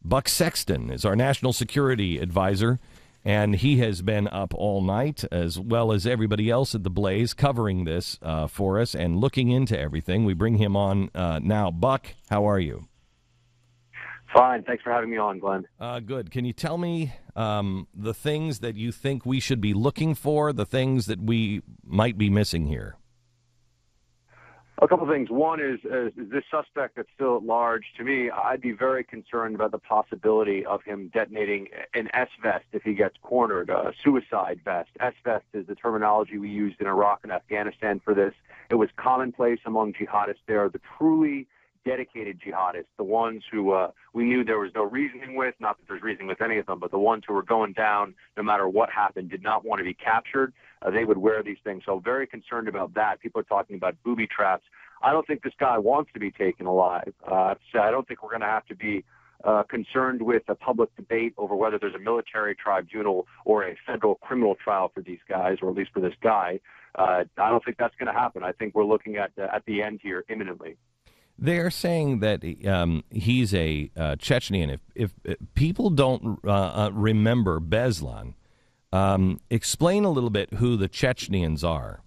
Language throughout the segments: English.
Buck Sexton is our national security advisor, and he has been up all night, as well as everybody else at The Blaze, covering this for us and looking into everything. We bring him on now. Buck, how are you? Fine. Thanks for having me on, Glenn. Good. Can you tell me the things that you think we should be looking for, the things that we might be missing here? A couple things. One is this suspect that's still at large. To me, I'd be very concerned about the possibility of him detonating an S-vest if he gets cornered, a suicide vest. S-vest is the terminology we used in Iraq and Afghanistan for this. It was commonplace among jihadists there, the truly dedicated jihadists, the ones who we knew there was no reasoning with, not that there's reasoning with any of them, but the ones who were going down no matter what happened, did not want to be captured. They would wear these things. So very concerned about that. People are talking about booby traps. I don't think this guy wants to be taken alive. So I don't think we're going to have to be concerned with a public debate over whether there's a military tribunal or a federal criminal trial for these guys, or at least for this guy. I don't think that's going to happen. I think we're looking at the end here imminently. They're saying that he's a Chechnyan. If people don't remember Beslan, explain a little bit who the Chechnyans are.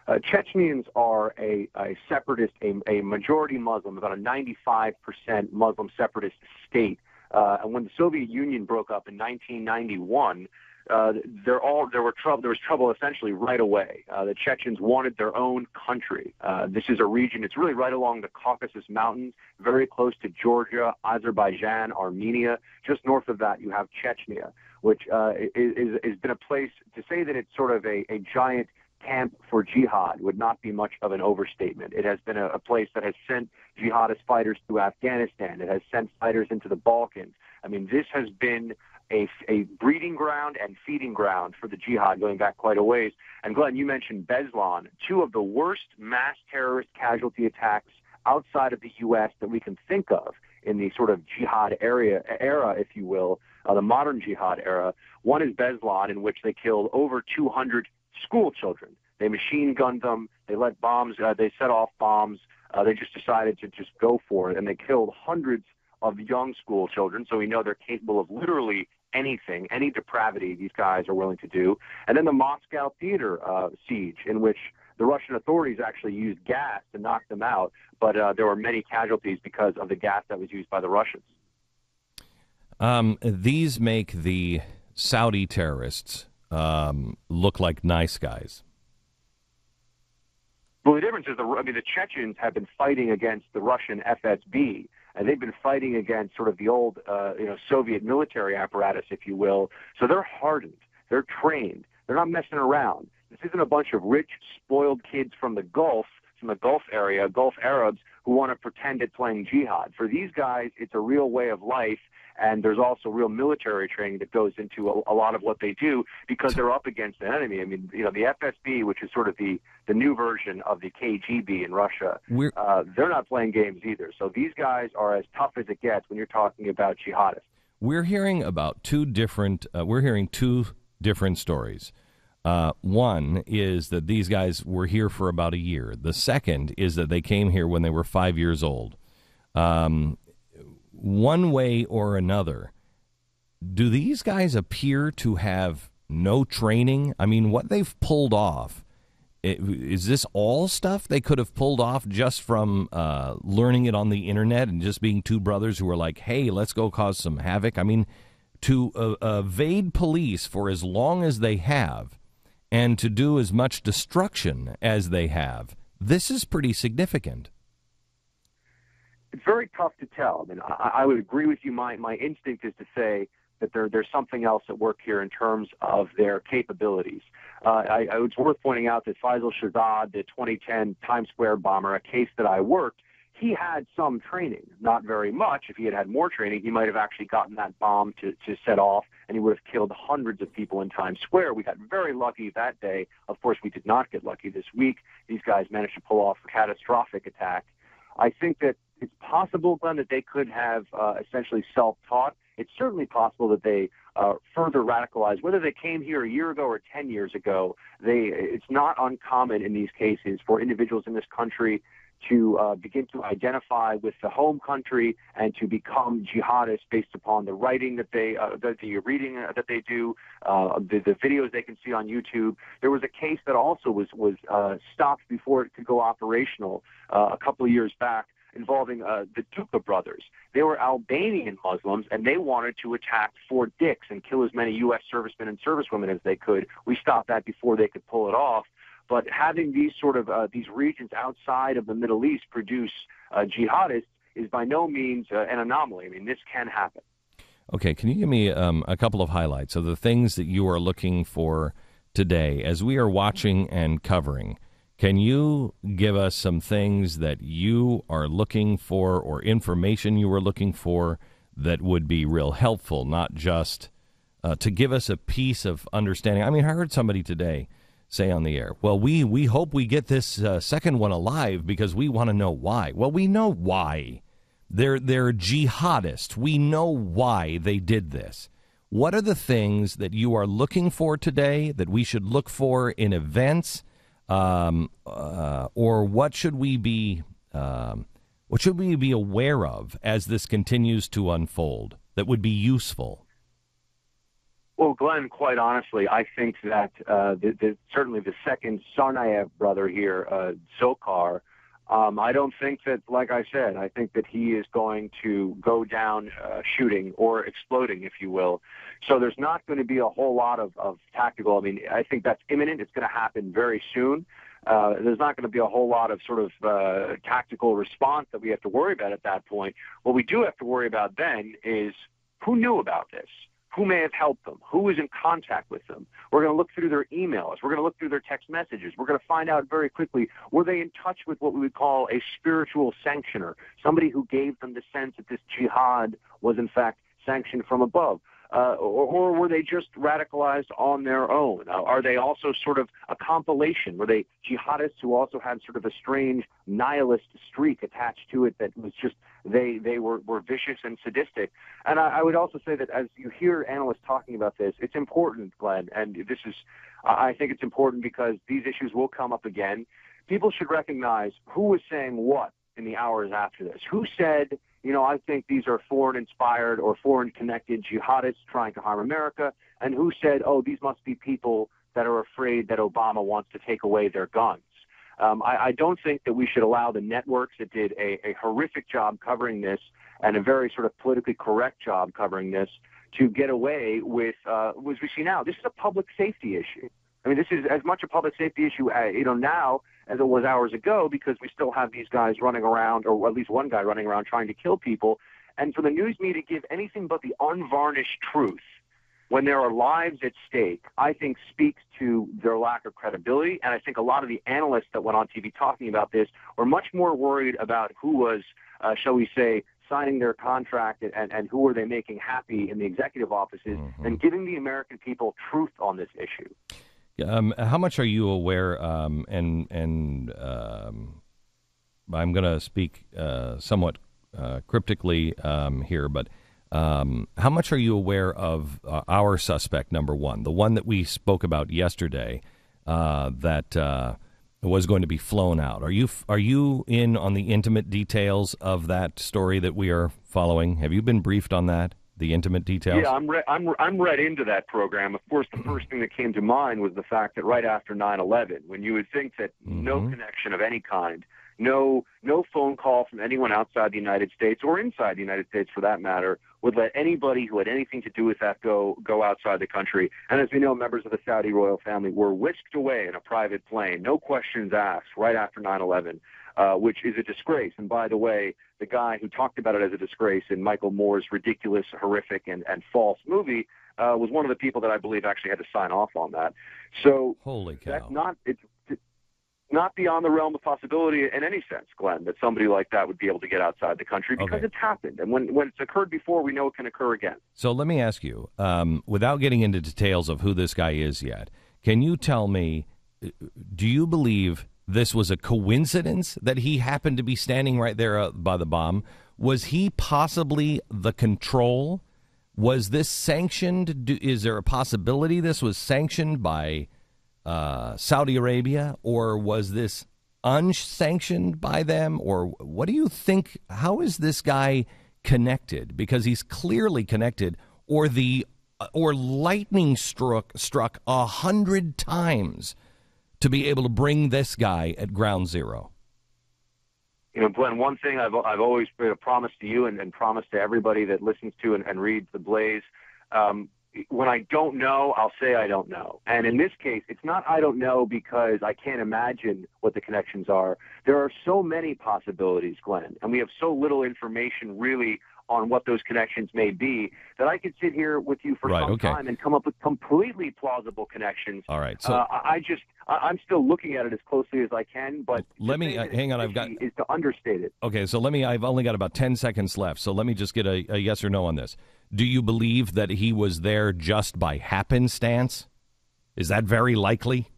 Chechnyans are a separatist, a majority Muslim, about a 95% Muslim separatist state. And when the Soviet Union broke up in 1991, there was trouble essentially right away. The Chechens wanted their own country. This is a region, it's really right along the Caucasus Mountains, very close to Georgia, Azerbaijan, Armenia. Just north of that, you have Chechnya, which has been a place, to say that it's sort of a giant camp for jihad would not be much of an overstatement. It has been a place that has sent jihadist fighters to Afghanistan. It has sent fighters into the Balkans. I mean, this has been a breeding ground and feeding ground for the jihad going back quite a ways. And Glenn, you mentioned Beslan, two of the worst mass terrorist casualty attacks outside of the U.S. that we can think of in the sort of jihad era, if you will, the modern jihad era. One is Beslan, in which they killed over 200 school children. They machine gunned them. They let bombs. They set off bombs. They just decided to just go for it, and they killed hundreds of young school children. So we know they're capable of literally anything, any depravity these guys are willing to do. And then the Moscow theater siege, in which the Russian authorities actually used gas to knock them out, but there were many casualties because of the gas that was used by the Russians. These make the Saudi terrorists look like nice guys. Well, the difference is, the Chechens have been fighting against the Russian FSB, and they've been fighting against sort of the old, Soviet military apparatus, if you will. So they're hardened, they're trained, they're not messing around. This isn't a bunch of rich, spoiled kids from the Gulf area, Gulf Arabs, who want to pretend it's playing jihad. For these guys, it's a real way of life, and there's also real military training that goes into a lot of what they do because they're up against an enemy. I mean, the FSB, which is sort of the new version of the KGB in Russia, they're not playing games either. So these guys are as tough as it gets when you're talking about jihadists. We're hearing about two different stories. One is that these guys were here for about a year. The second is that they came here when they were 5 years old. One way or another, do these guys appear to have no training? I mean, what they've pulled off, is this all stuff they could have pulled off just from learning it on the internet and just being two brothers who were like, hey, let's go cause some havoc? I mean, to evade police for as long as they have and to do as much destruction as they have, this is pretty significant. It's very tough to tell. I mean, I would agree with you. My instinct is to say that there's something else at work here in terms of their capabilities. It's worth pointing out that Faisal Shahzad, the 2010 Times Square bomber, a case that I worked, he had some training, not very much. If he had had more training, he might have actually gotten that bomb to set off, and he would have killed hundreds of people in Times Square. We got very lucky that day. Of course, we did not get lucky this week. These guys managed to pull off a catastrophic attack. I think that it's possible, Glenn, that they could have essentially self-taught. It's certainly possible that they further radicalized. Whether they came here a year ago or 10 years ago, it's not uncommon in these cases for individuals in this country to begin to identify with the home country and to become jihadists based upon the writing that the reading that they do, the videos they can see on YouTube. There was a case that also was stopped before it could go operational a couple of years back, involving the Duka brothers. They were Albanian Muslims, and they wanted to attack Fort Dix and kill as many U.S. servicemen and servicewomen as they could. We stopped that before they could pull it off. But having these sort of these regions outside of the Middle East produce jihadists is by no means an anomaly. I mean, this can happen. Okay, can you give me a couple of highlights of the things that you are looking for today as we are watching and covering? Can you give us some things that you are looking for or information you are looking for that would be real helpful, not just to give us a piece of understanding? I mean, I heard somebody today say on the air, well, we hope we get this second one alive because we want to know why. Well, we know why. They're jihadists. We know why they did this. What are the things that you are looking for today that we should look for in events? Or what should we be aware of as this continues to unfold that would be useful? Well, Glenn, quite honestly, I think that certainly the second Tsarnaev brother here, Dzhokhar, I don't think that, like I said, I think that he is going to go down shooting or exploding, if you will. So there's not going to be a whole lot of tactical. I mean, I think that's imminent. It's going to happen very soon. There's not going to be a whole lot of sort of tactical response that we have to worry about at that point. What we do have to worry about then is who knew about this? Who may have helped them? Who was in contact with them? We're going to look through their emails. We're going to look through their text messages. We're going to find out very quickly, were they in touch with what we would call a spiritual sanctioner, somebody who gave them the sense that this jihad was in fact sanctioned from above? Or were they just radicalized on their own? Are they also sort of a compilation? Were they jihadists who also had sort of a strange nihilist streak attached to it that was just they were vicious and sadistic? And I would also say that as you hear analysts talking about this, it's important, Glenn, and this is, I think it's important because these issues will come up again. People should recognize who was saying what in the hours after this. Who said, you know, I think these are foreign-inspired or foreign-connected jihadists trying to harm America, and who said, oh, these must be people that are afraid that Obama wants to take away their guns. I don't think that we should allow the networks that did a horrific job covering this and a very sort of politically correct job covering this to get away with what we see now. This is a public safety issue. I mean, this is as much a public safety issue, now as it was hours ago, because we still have these guys running around, or at least one guy running around trying to kill people. And for the news media to give anything but the unvarnished truth when there are lives at stake, I think speaks to their lack of credibility. And I think a lot of the analysts that went on TV talking about this were much more worried about who was, shall we say, signing their contract and who are they making happy in the executive offices than giving the American people truth on this issue. How much are you aware, and I'm going to speak somewhat cryptically here, but how much are you aware of our suspect, number one, the one that we spoke about yesterday that was going to be flown out? Are you in on the intimate details of that story that we are following? Have you been briefed on that? The intimate details? Yeah, I'm read into that program. Of course, the first thing that came to mind was the fact that right after 9/11, when you would think that no connection of any kind, no phone call from anyone outside the United States or inside the United States for that matter, would let anybody who had anything to do with that go outside the country. And as we know, members of the Saudi royal family were whisked away in a private plane, no questions asked, right after 9/11. Which is a disgrace. And by the way, the guy who talked about it as a disgrace in Michael Moore's ridiculous, horrific, and false movie was one of the people that I believe actually had to sign off on that. So holy cow. It's not beyond the realm of possibility in any sense, Glenn, that somebody like that would be able to get outside the country because it's happened. And when it's occurred before, we know it can occur again. So let me ask you, without getting into details of who this guy is yet, can you tell me, do you believe this was a coincidence that he happened to be standing right there by the bomb? Was he possibly the control? Was this sanctioned? Is there a possibility this was sanctioned by Saudi Arabia, or was this unsanctioned by them? Or what do you think? How is this guy connected? Because he's clearly connected, or lightning struck 100 times to be able to bring this guy at ground zero. You know, Glenn, one thing I've always promised to you and promised to everybody that listens to and reads The Blaze, when I don't know, I'll say I don't know. And in this case, it's not I don't know because I can't imagine what the connections are. There are so many possibilities, Glenn, and we have so little information really on what those connections may be that I could sit here with you for some time and come up with completely plausible connections. All right. So I'm still looking at it as closely as I can, but let me hang on. Is to understate it. Okay. So I've only got about 10 seconds left. So let me just get a yes or no on this. Do you believe that he was there just by happenstance? Is that very likely?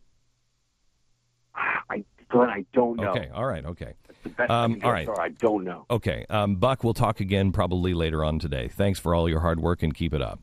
Glenn, I don't know. Okay. All right. Okay. That's the best all right. I don't know. Okay. Buck, we'll talk again probably later on today. Thanks for all your hard work and keep it up.